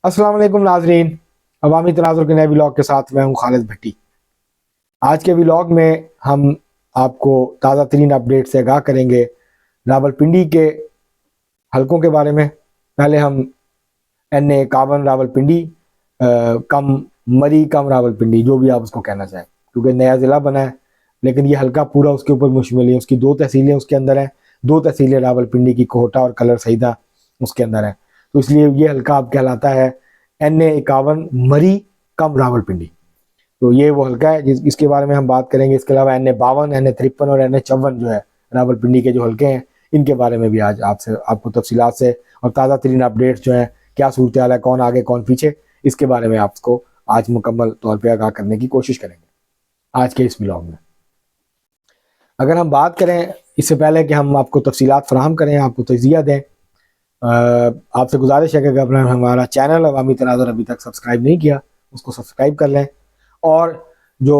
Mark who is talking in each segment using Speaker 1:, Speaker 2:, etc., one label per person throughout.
Speaker 1: अस्सलाम वालेकुम नाजरीन। अवामी तनाज़ुर के नए व्लॉग के साथ मैं हूं खालिद भट्टी। आज के व्लॉग में हम आपको ताज़ा तरीन अपडेट से आगाह करेंगे रावलपिंडी के हलकों के बारे में। पहले हम NA 51 रावलपिंडी कम मरी कम रावलपिंडी, जो भी आप उसको कहना चाहें, क्योंकि नया ज़िला बना है लेकिन ये हल्का पूरा उसके ऊपर मुश्तमिल है। उसकी 2 तहसीलें उसके अंदर हैं, 2 तहसीलें रावलपिंडी की, कोहटा और कलर सईदा उसके अंदर है। तो इसलिए ये हल्का अब कहलाता है NA 51 मरी कम रावलपिंडी। तो ये वो हल्का है इसके बारे में हम बात करेंगे। इसके अलावा NA 52, NA 53 और NA 54 जो है रावलपिंडी के जो हल्के हैं, इनके बारे में भी आज आपको तफसीलात से और ताज़ा तरीन अपडेट्स जो है, क्या सूरत हाल है, कौन आगे कौन पीछे, इसके बारे में आपको आज मुकम्मल तौर पर आगाह करने की कोशिश करेंगे आज के इस व्लॉग में। अगर हम बात करें, इससे पहले कि हम आपको तफसीलात फराहम करें, आपको तजिया दें, आपसे गुजारिश है कि अगर हमारा चैनल अवामी तनाज़ुर अभी तक सब्सक्राइब नहीं किया, उसको सब्सक्राइब कर लें और जो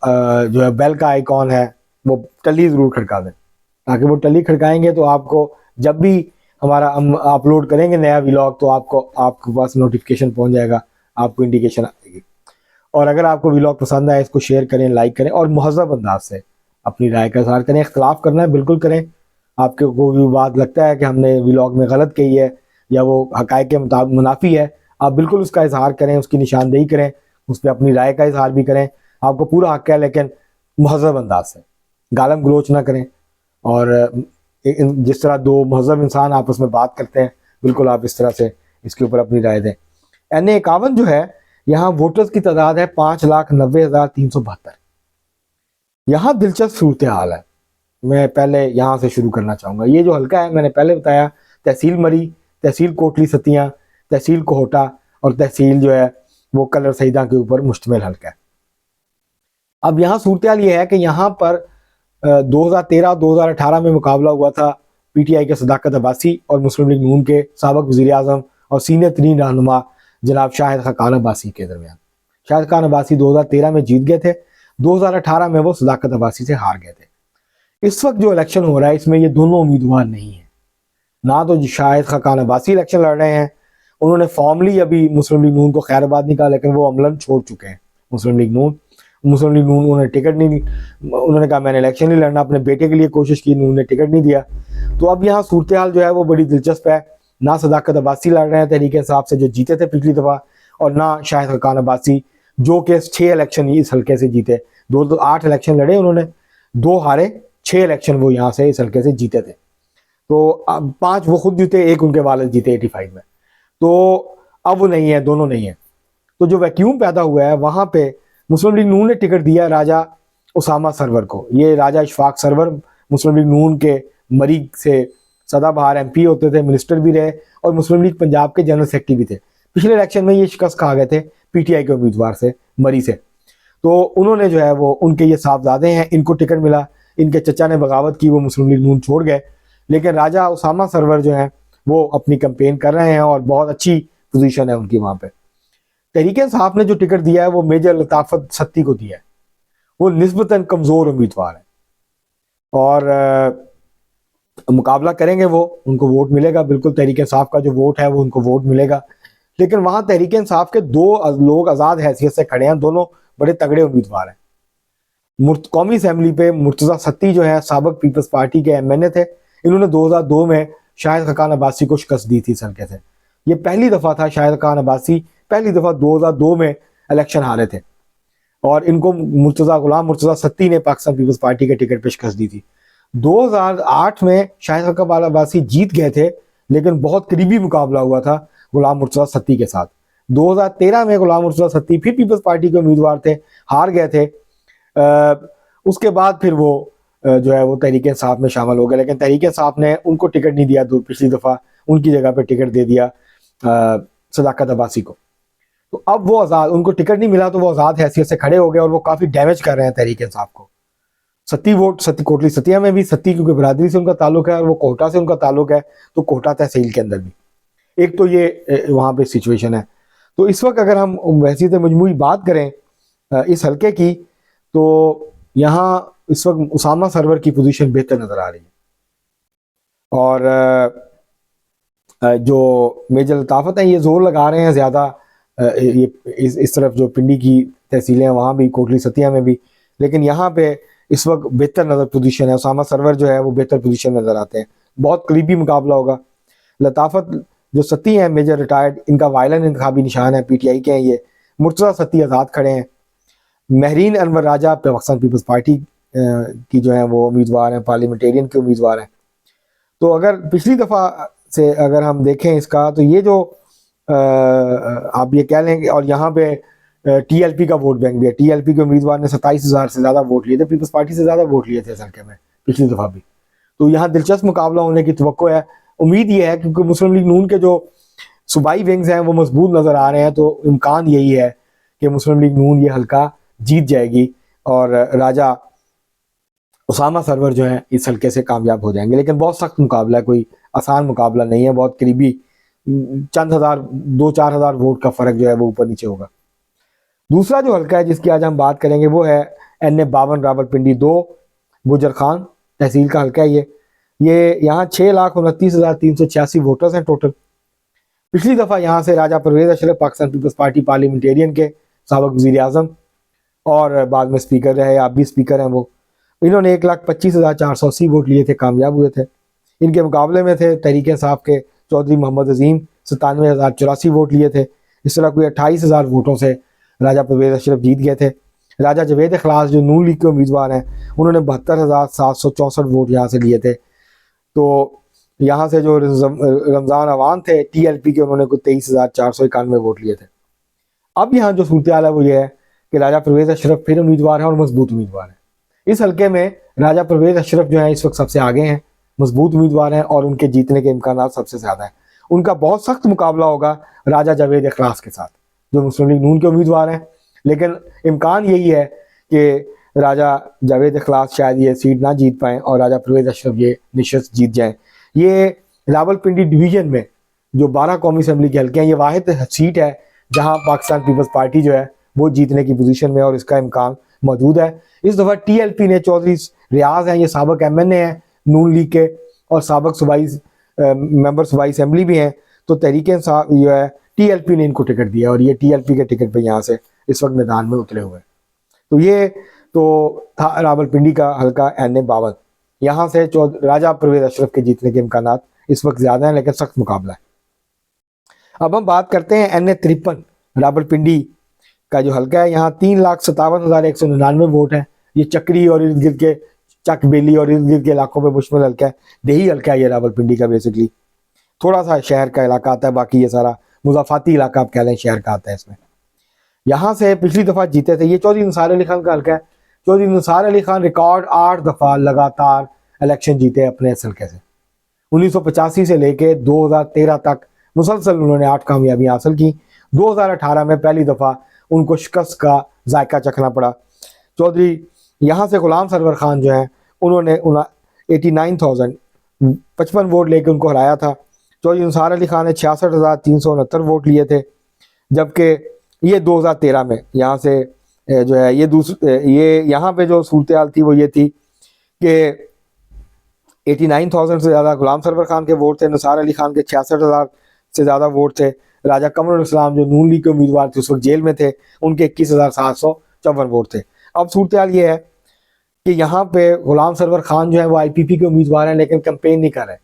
Speaker 1: है बेल का आइकॉन है वो टली ज़रूर खड़का दें, ताकि वो टली खड़काएंगे तो आपको जब भी हमारा हम अपलोड करेंगे नया व्लॉग, तो आपके पास नोटिफिकेशन पहुंच जाएगा, आपको इंडिकेशन आएगी। और अगर आपको व्लॉग पसंद आए, इसको शेयर करें, लाइक करें और महज़ब अंदाज से अपनी राय का इज़हार करें। इख्तलाफ करना है बिल्कुल करें। आपको कोई भी बात लगता है कि हमने व्लॉग में गलत कही है या वो हक़ाइक़ के मुताबिक मुनाफी है, आप बिल्कुल उसका इजहार करें, उसकी निशानदेही करें, उस पर अपनी राय का इजहार भी करें। आपको पूरा हक़ है, लेकिन महज़ब अंदाज से, गालम गलोच ना करें। और जिस तरह 2 महज़ब इंसान आपस में बात करते हैं, बिल्कुल आप इस तरह से इसके ऊपर अपनी राय दें। NA 51 जो है, यहाँ वोटर्स की तादाद है 5,90,372। यहाँ दिलचस्प सूरत हाल है। मैं पहले यहाँ से शुरू करना चाहूँगा। ये जो हल्का है, मैंने पहले बताया, तहसील मरी, तहसील कोटली सतियाँ, तहसील कोहटा और तहसील जो है वो कलर सईदा के ऊपर मुश्तमिल हल्का है। अब यहाँ सूरत हाल ये है कि यहाँ पर 2013-2018 में मुकाबला हुआ था PTI के सदाकत अब्बासी और मुस्लिम लीग नून के साबिक़ वज़ीर-ए-आज़म और सीनियर तरीन रहनुमा जनाब शाहिद खान अब्बासी के दरमियान। शाहिद खान अब्बासी 2013 में जीत गए थे, 2018 में वो सदाकत अब्बासी से हार गए थे। इस वक्त जो इलेक्शन हो रहा है, इसमें ये दोनों उम्मीदवार नहीं है। ना तो शाहिद खान अब्बासी इलेक्शन लड़ रहे हैं, उन्होंने फॉर्मली अभी मुस्लिम लीग नून को खैराबाद नहीं कहा, लेकिन वो अमलन छोड़ चुके हैं मुस्लिम लीग नून उन्होंने टिकट नहीं, उन्होंने कहा मैंने इलेक्शन नहीं लड़ना, अपने बेटे के लिए कोशिश की, उन्होंने टिकट नहीं दिया। तो अब यहाँ सूरत हाल जो है वो बड़ी दिलचस्प है। ना सदाकत अब्बासी लड़ रहे हैं तहरीक इंसाफ से, जो जीते थे पिछली दफ़ा, और ना शाहिद खान अब्बासी, जो कि 6 इलेक्शन इस हल्के से जीते। 8 इलेक्शन लड़े उन्होंने, 2 हारे, 6 इलेक्शन वो यहाँ से इस हल्के से जीते थे। तो अब 5 वो खुद जीते, 1 उनके वालिद जीते 85 में। तो अब वो नहीं है, दोनों नहीं है। तो जो वैक्यूम पैदा हुआ है, वहाँ पे मुस्लिम लीग नून ने टिकट दिया राजा उसामा सरवर को। ये राजा इशफाक सरवर मुस्लिम लीग नून के मरी से सदाबहार MP होते थे, मिनिस्टर भी रहे और मुस्लिम लीग पंजाब के जनरल सेक्रेटरी भी थे। पिछले इलेक्शन में ये शिकस्त खा गए थे PTI के उम्मीदवार से, मरी से। तो उन्होंने जो है वो, उनके ये साहबजादे हैं, इनको टिकट मिला, इनके चचा ने बगावत की, वो मुस्लिम लीग नून छोड़ गए। लेकिन राजा उसामा सरवर जो हैं वो अपनी कैंपेन कर रहे हैं और बहुत अच्छी पोजीशन है उनकी वहाँ पे। तहरीक इंसाफ ने जो टिकट दिया है वो मेजर लताफत सत्ती को दिया है। वो निस्बतन कमज़ोर उम्मीदवार है और मुकाबला करेंगे वो, उनको वोट मिलेगा, बिल्कुल तहरीक इंसाफ का जो वोट है वो उनको वोट मिलेगा। लेकिन वहाँ तहरीक इंसाफ के 2 लोग आज़ाद हैसियत से खड़े हैं, दोनों बड़े तगड़े उम्मीदवार हैं। कौमी असम्बली पे मुर्तज़ा सत्ती जो है साबिक़ पीपल्स पार्टी के MNA थे, इन्होंने 2002 में शाहिद खान अब्बासी को शिकस्त दी थी इस हल्के से। ये पहली दफ़ा था शाहिद खान अब्बासी पहली दफ़ा 2002 में इलेक्शन हारे थे और इनको गुलाम मुर्तज़ा सत्ती ने पाकिस्तान पीपल्स पार्टी के टिकट पे शिकस्त दी थी। 2008 में शाहिद खान अब्बासी जीत गए थे, लेकिन बहुत करीबी मुकाबला हुआ था गुलाम मुर्तज़ा सत्ती के साथ। 2013 में गुलाम मुर्तज़ा सत्ती फिर पीपल्स पार्टी के उम्मीदवार थे, हार गए थे। उसके बाद फिर वो जो है वो तहरीक इंसाफ में शामिल हो गए, लेकिन तहरीक इंसाफ ने उनको टिकट नहीं दिया, पिछली दफ़ा उनकी जगह पे टिकट दे दिया सदाकत अब्बासी को। तो अब वो आज़ाद, उनको टिकट नहीं मिला तो वो आज़ाद हैसियत से खड़े हो गए और वो काफ़ी डैमेज कर रहे हैं तहरीक इंसाफ को। सत्ती कोटली सतिया में भी सत्ती, क्योंकि बरादरी से उनका ताल्लुक है और वो कोहटा से उनका ताल्लुक है, तो कोहटा तहसील के अंदर भी एक तो ये वहाँ पे सिचुएशन है। तो इस वक्त अगर हम वैसी तो मजमूई बात करें इस हल्के की, तो यहाँ इस वक्त उसामा सरवर की पोजीशन बेहतर नज़र आ रही है। और जो मेजर लताफ़त हैं ये जोर लगा रहे हैं ज़्यादा ये इस तरफ जो पिंडी की तहसीलें हैं वहाँ भी, कोटली सतिया में भी, लेकिन यहाँ पे इस वक्त बेहतर नज़र पोजीशन है। उसामा सरवर जो है वो बेहतर पोजीशन में नज़र आते हैं। बहुत करीबी मुकाबला होगा। लताफ़त जो सती हैं मेजर रिटायर्ड, इनका वायलन इंतखाबी निशान है, PTI के हैं ये। मुर्तज़ा सती आज़ाद खड़े हैं। महरीन अनवर राजा पाकिस्तान पीपल्स पार्टी की जो है वो उम्मीदवार हैं, पार्लियामेंटेरियन के उम्मीदवार हैं। तो अगर पिछली दफ़ा से अगर हम देखें इसका, तो ये जो आप ये कह लें, और यहाँ पे TLP का वोट बैंक भी है। TLP के उम्मीदवार ने 27,000 से ज़्यादा वोट लिए थे, पीपल्स पार्टी से ज़्यादा वोट लिए थे इस हल्के में पिछली दफ़ा भी। तो यहाँ दिलचस्प मुकाबला होने की तवक्को है। उम्मीद ये है क्योंकि मुस्लिम लीग नून के जो सूबाई विंग्स हैं वो मजबूत नज़र आ रहे हैं, तो इम्कान यही है कि मुस्लिम लीग नून ये हल्का जीत जाएगी और राजा उसामा सरवर जो है इस हल्के से कामयाब हो जाएंगे। लेकिन बहुत सख्त मुकाबला है, कोई आसान मुकाबला नहीं है। बहुत करीबी, चंद हज़ार, 2-4 हज़ार वोट का फ़र्क जो है वो ऊपर नीचे होगा। दूसरा जो हल्का है जिसकी आज हम बात करेंगे वो है NA 52 रावलपिंडी 2 गुजर खान तहसील का हल्का है ये यहाँ 6,29,386 वोटर्स हैं टोटल। पिछली दफ़ा यहाँ से Raja Pervaiz Ashraf Pakistan Peoples Party Parliamentarian के साबिक़ वज़ीर आज़म और बाद में स्पीकर रहे, आप भी स्पीकर हैं वो, इन्होंने 1,25,480 वोट लिए थे, कामयाब हुए थे। इनके मुकाबले में थे तहरीक इंसाफ के चौधरी मोहम्मद अजीम, 97,084 वोट लिए थे। इस तरह कोई 28,000 वोटों से राजा परवेज़ अशरफ जीत गए थे। राजा जावेद इखलास जो नून लीग के उम्मीदवार हैं, उन्होंने 72,764 वोट यहाँ से लिए थे। तो यहाँ से जो रमज़ान अवान थे TLP के, उन्होंने कोई 23,491 वोट लिए थे। अब यहाँ जो सूरत हाल है वो ये है कि राजा परवेज़ अशरफ फिर उम्मीदवार हैं और मजबूत उम्मीदवार हैं। इस हल्के में राजा परवेज़ अशरफ जो है इस वक्त सबसे आगे हैं, मजबूत उम्मीदवार हैं और उनके जीतने के इम्कान सबसे ज़्यादा हैं। उनका बहुत सख्त मुकाबला होगा राजा जावेद इखलास के साथ, जो मुस्लिम लीग नून के उम्मीदवार हैं। लेकिन इम्कान यही है कि राजा जावेद इखलास शायद ये सीट ना जीत पाएँ और राजा परवेज़ अशरफ ये नशस्त जीत जाएँ। ये रावलपिंडी डिवीज़न में जो 12 कौमी असम्बली के हल्के हैं, ये वाहिद सीट है जहाँ पाकिस्तान पीपल्स पार्टी जो है वो जीतने की पोजीशन में और इसका इम्कान मौजूद है। इस दफ़ा TLP ने चौधरी रियाज हैं, ये साबिक़ MNA हैं नून लीग के और साबिक़ सूबाई मेंबर सूबाई असम्बली भी हैं। तो तहरीक इंसाफ जो है TLP ने इनको टिकट दिया और ये TLP के टिकट पे यहाँ से इस वक्त मैदान में उतरे हुए। तो ये तो था रावलपिंडी का हल्का NA 52। यहाँ से राजा परवेज़ अशरफ के जीतने के इम्कान इस वक्त ज़्यादा हैं, लेकिन सख्त मुकाबला है। अब हम बात करते हैं NA 53 रावलपिंडी का जो हल्का है। यहाँ 3,57,199 वोट हैं। ये चक्री और इर्द गिर्द के, चक बेली और इर्द गिर्द के इलाकों में मुश्तमिल हल्का है। देही हल्का है ये रावलपिंडी का। बेसिकली थोड़ा सा शहर का इलाका आता है, बाकी ये सारा मुजाफाती इलाका आप कह लें, शहर का आता है इसमें। यहाँ से पिछली दफ़ा जीते थे। ये चौधरी निसार अली खान का हल्का है। चौधरी निसार अली खान रिकॉर्ड 8 दफ़ा लगातार इलेक्शन जीते अपने इस हल्के से। 1985 से लेके 2013 तक मुसलसल उन्होंने 8 कामयाबियाँ हासिल की। 2018 में पहली दफ़ा उनको शिकस्त का जायका चखना पड़ा। चौधरी यहाँ से गुलाम सरवर खान जो हैं, उन्होंने 89,055 वोट लेके उनको हराया था। चौधरी निसार अली खान ने 66,369 वोट लिए थे, जबकि ये 2013 में यहाँ से जो है ये यहाँ पे जो सूरत हाल थी वो ये थी कि 89,000 से ज़्यादा गुलाम सरवर खान के वोट थे, निसार अली खान के 66,000 से ज़्यादा वोट थे। राजा कमरुल इस्लाम जो नून लीग के उम्मीदवार थे उस वक्त जेल में थे, उनके 21,754 वोट थे। अब सूरत हाल ये है कि यहाँ पे गुलाम सरवर खान जो है वो IPP के उम्मीदवार हैं, लेकिन कैंपेन नहीं कर रहे।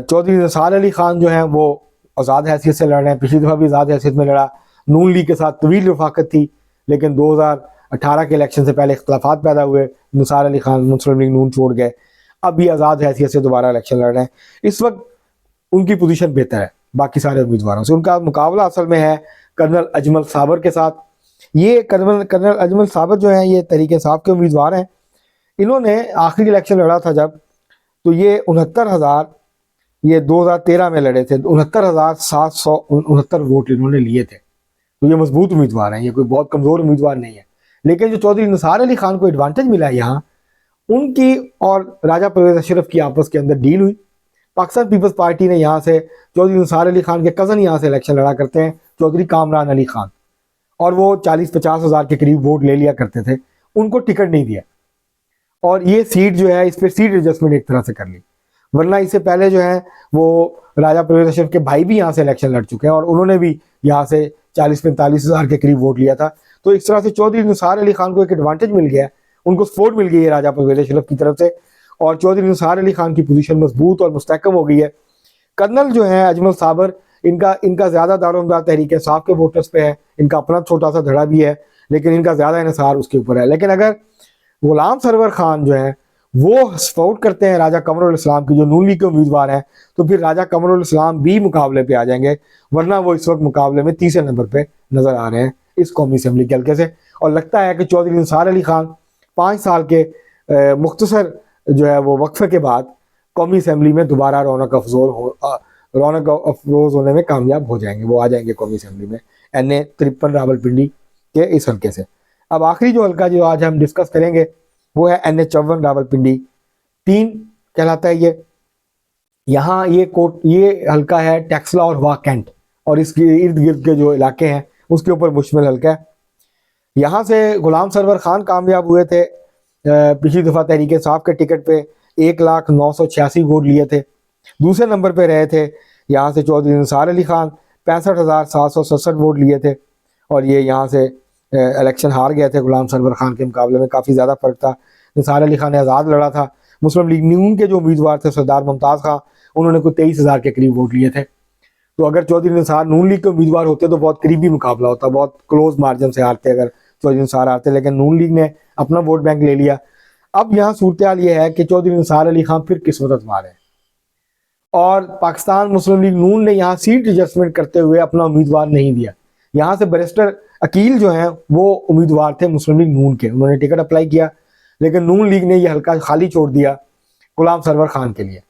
Speaker 1: चौधरी निसार अली खान जो है वो आज़ाद हैसियत से लड़ रहे हैं। पिछली दफ़ा भी आज़ाद हैसियत में लड़ा। नून लीग के साथ तवील रफाकत थी, लेकिन 2018 के इलेक्शन से पहले इख्तलाफात पैदा हुए। निसार अली खान मुस्लिम लीग नून छोड़ गए, अब ये आज़ाद हैसियत से दोबारा इलेक्शन लड़ रहे हैं। इस वक्त उनकी पोजीशन बेहतर है बाकी सारे उम्मीदवारों से। उनका मुकाबला असल में है कर्नल अजमल साबर के साथ। ये कर्नल अजमल साबर जो हैं ये तहरीक इंसाफ के उम्मीदवार हैं। इन्होंने आखिरी इलेक्शन लड़ा था जब, तो ये 69,000, ये 2013 में लड़े थे, 69,769 वोट इन्होंने लिए थे। तो ये मजबूत उम्मीदवार हैं, ये कोई बहुत कमज़ोर उम्मीदवार नहीं है। लेकिन जो चौधरी निसार अली खान को एडवांटेज मिला है यहाँ, उनकी और राजा परवेज़ अशरफ की आपस के अंदर डील हुई। पाकिस्तान पीपल्स पार्टी ने यहाँ से चौधरी निसार अली खान के कज़न यहाँ से इलेक्शन लड़ा करते हैं, चौधरी कामरान अली खान, और वो 40-50 हज़ार के करीब वोट ले लिया करते थे। उनको टिकट नहीं दिया और ये सीट जो है इस पर सीट एडजस्टमेंट एक तरह से कर ली। वरना इससे पहले जो है वो राजा परवेज अशरफ के भाई भी यहाँ से इलेक्शन लड़ चुके हैं और उन्होंने भी यहाँ से 40-45 हज़ार के करीब वोट लिया था। तो इस तरह से चौधरी निसार अली खान को एक एडवांटेज मिल गया है, उनको सपोर्ट मिल गई है राजा परवेज अशरफ की तरफ से और चौधरी निसार अली खान की पोजीशन मजबूत और मुस्तहकम हो गई है। कर्नल जो है अजमल साबर, इनका ज़्यादा दारोमदार तहरीक इंसाफ के वोटर्स पे है, इनका अपना छोटा सा धड़ा भी है, लेकिन इनका ज़्यादा इन्हिसार उसके ऊपर है। लेकिन अगर गुलाम सरवर खान जो है वो सपोर्ट करते हैं राजा कमरुल इस्लाम की, जो नून लीग के उम्मीदवार हैं, तो फिर राजा कमरुल इस्लाम भी मुकाबले पे आ जाएंगे, वरना वो इस वक्त मुकाबले में तीसरे नंबर पे नजर आ रहे हैं इस कौमी असम्बली के हल्के से। और लगता है कि चौधरी निसार अली खान 5 साल के मुख्तसर जो है वो वक्फे के बाद कौमी असम्बली में दोबारा रौनक अफरोज होने में कामयाब हो जाएंगे, वो आ जाएंगे कौमी असम्बली में NA 53 रावलपिंडी के इस हल्के से। अब आखिरी जो हल्का जो आज हम डिस्कस करेंगे वो है NA 54 रावलपिंडी 3 कहलाता है ये। यहाँ ये हल्का है टेक्सला और वाह कैंट और इसके इर्द गिर्द के जो इलाके हैं उसके ऊपर मुश्तमिल हल्का है। यहाँ से गुलाम सरवर खान कामयाब हुए थे पिछली दफ़ा तहरीक इंसाफ के टिकट पे 1,09,86 वोट लिए थे। दूसरे नंबर पे रहे थे यहाँ से चौधरी निसार अली खान 65,767 वोट लिए थे और ये यहाँ से इलेक्शन हार गए थे गुलाम सरवर खान के मुकाबले में, काफ़ी ज़्यादा फर्क था। निसार अली खान ने आज़ाद लड़ा था। मुस्लिम लीग नून के जो उम्मीदवार थे सरदार मुमताज़ खान, उन्होंने कोई 23,000 के करीब वोट लिए थे। तो अगर चौधरी निसार नून लीग के उम्मीदवार होते तो बहुत करीबी मुकाबला होता, बहुत क्लोज मार्जिन से हारते अगर चौधरी निसार हारते, लेकिन नून लीग ने अपना वोट बैंक ले लिया। अब यहाँ सूरत हाल ये है कि चौधरी निसार अली खान फिर किस्मत आजमा रहे हैं और पाकिस्तान मुस्लिम लीग नून ने यहाँ सीट एडजस्टमेंट करते हुए अपना उम्मीदवार नहीं दिया। यहाँ से बैरिस्टर अकील जो हैं वो उम्मीदवार थे मुस्लिम लीग नून के, उन्होंने टिकट अप्लाई किया, लेकिन नून लीग ने यह हल्का खाली छोड़ दिया गुलाम सरवर खान के लिए।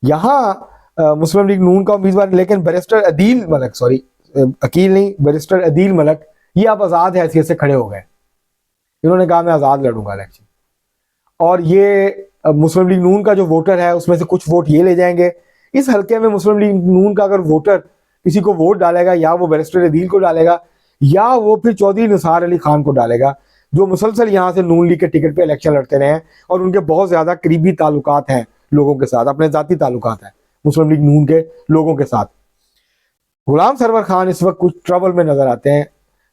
Speaker 1: यहाँ मुस्लिम लीग नून का उम्मीदवार, लेकिन बैरिस्टर अदील मलक, सॉरी अकील नहीं, बैरिस्टर अदील मलक, ये अब आज़ाद हैसियत से खड़े हो गए। इन्होंने कहा मैं आज़ाद लड़ूंगा इलेक्शन, और ये मुस्लिम लीग नून का जो वोटर है उसमें से कुछ वोट ये ले जाएंगे। इस हल्के में मुस्लिम लीग नून का अगर वोटर किसी को वोट डालेगा, या वो बैरिस्टर अदील को डालेगा या वो फिर चौधरी निसार अली खान को डालेगा, जो मुसलसल यहाँ से नून लीग के टिकट पे इलेक्शन लड़ते रहे हैं और उनके बहुत ज़्यादा करीबी ताल्लुकात हैं लोगों के साथ, अपने ज़ाती ताल्लुकात हैं मुस्लिम लीग नून के लोगों के साथ। गुलाम सरवर खान इस वक्त कुछ ट्रबल में नज़र आते हैं,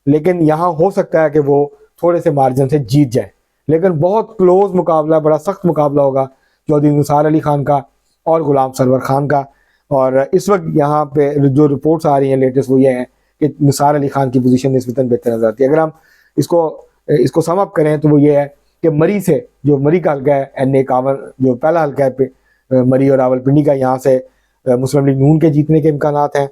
Speaker 1: लेकिन यहाँ हो सकता है कि वो थोड़े से मार्जिन से जीत जाए, लेकिन बहुत क्लोज मुकाबला, बड़ा सख्त मुकाबला होगा चौधरी निसार अली खान का और गुलाम सरवर खान का। और इस वक्त यहाँ पे जो रिपोर्ट्स आ रही हैं लेटेस्ट वो ये हैं कि निसार अली खान की पोजीशन निस्बतन बेहतर नजर आती है। अगर हम इसको सम अप करें तो वो ये है कि मरी से, जो मरी का हल्का है NA 51, जो पहला हल्का है पे मरी और रावलपिंडी का, यहाँ से मुस्लिम लीग नून के जीतने के इम्कानात हैं।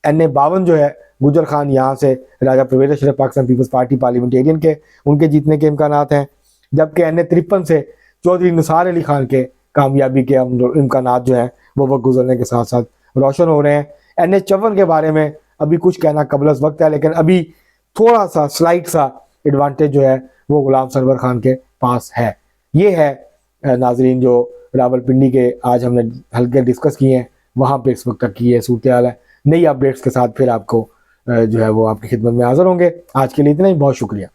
Speaker 1: NA 52 जो है गुजर खान, यहाँ से Raja Pervaiz Ashraf Pakistan Peoples Party Parliamentarian के, उनके जीतने के इम्कानात हैं। जबकि NA 53 से चौधरी निसार अली खान के कामयाबी के इम्कानात जो हैं वो वक्त गुजरने के साथ साथ रोशन हो रहे हैं। NA 54 के बारे में अभी कुछ कहना कबलस वक्त है, लेकिन अभी थोड़ा सा स्लाइट सा एडवांटेज जो है वो गुलाम सरवर खान के पास है। ये है नाजरीन जो रावलपिंडी के आज हमने हल्के डिस्कस किए हैं, वहाँ पे इस वक्त तक की ये सूरत हाल है। नई अपडेट्स के साथ फिर आपको जो है वो आपकी खिदमत में हाजिर होंगे। आज के लिए इतना ही, बहुत शुक्रिया।